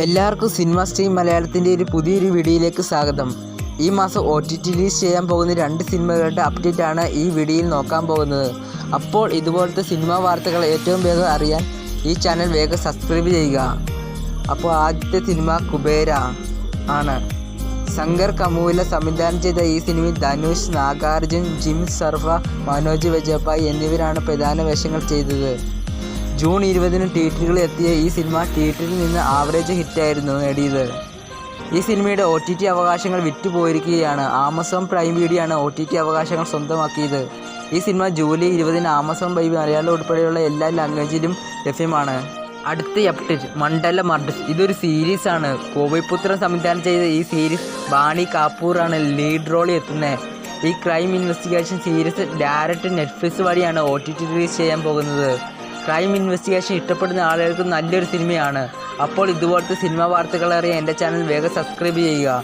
എല്ലാവർക്കും cinema stream മലയാളത്തിൻ്റെ ഒരു പുതിയൊരു വീഡിയോയിലേക്ക് സ്വാഗതം. ഈ മാസം OTT റിലീസ് ചെയ്യാൻ പോകുന്ന 2 സിനിമകളുടെ അപ്ഡേറ്റ് ആണ് ഈ വീഡിയോയിൽ നോക്കാൻ പോകുന്നത്. അപ്പോൾ ഇതുപോലത്തെ സിനിമാ വാർത്തകൾ ഏറ്റവും വേഗം അറിയാൻ ഈ ചാനൽ വേഗം സബ്സ്ക്രൈബ് ചെയ്യുക. അപ്പോൾ ആദ്യത്തെ സിനിമ കുബേര ആണ്. ശങ്കർ കമുവില സംവിധാനം ചെയ്ത ഈ സിനിമയിൽ ധനുഷ്, നാഗാർജുൻ, ജിം സർഫ, മനോജ് വജപ്പായ് എന്നിവരാണ് പ്രധാന വേഷങ്ങൾ ചെയ്തത്. ജൂൺ 20-ന് തിയേറ്ററുകളിൽ എത്തിയ ഈ സിനിമ തിയേറ്ററിൽ നിന്ന് ആവറേജ് ഹിറ്റായിരുന്നു നേടിയത്. ഈ സിനിമയുടെ OTT അവകാശങ്ങൾ വിറ്റുപോയിരിക്കുകയാണ്. ആമസോൺ പ്രൈം വീഡിയോ ആണ് OTT അവകാശങ്ങൾ സ്വന്തമാക്കിയത്. ഈ സിനിമ ജൂലൈ 20-ന് ആമസോൺ പ്രൈം മലയാളം ഉൾപ്പെടെയുള്ള എല്ലാ ലാംഗ്വേജിലും ലഭ്യമാണ്. അടുത്ത അപ്ഡേറ്റ് മണ്ഡല മർഡേഴ്സ്. ഇതൊരു സീരീസാണ്. കോവൈപുത്രൻ സംവിധാനം ചെയ്ത ഈ സീരീസ് ബാണി കപൂറാണ് ലീഡ് റോളിൽ എത്തുന്നത്. ഈ crime investigation series direct Netflix വഴിയാണ് OTT റിലീസ് ചെയ്യാൻ പോകുന്നത്. ക്രൈം ഇൻവെസ്റ്റിഗേഷൻ ഇഷ്ടപ്പെടുന്ന ആളുകൾക്ക് നല്ലൊരു സിനിമയാണ്. അപ്പോൾ ഇതുപോലത്തെ സിനിമാ വാർത്തകൾ അറിയാൻ എൻ്റെ ചാനൽ വേഗം സബ്സ്ക്രൈബ് ചെയ്യുക.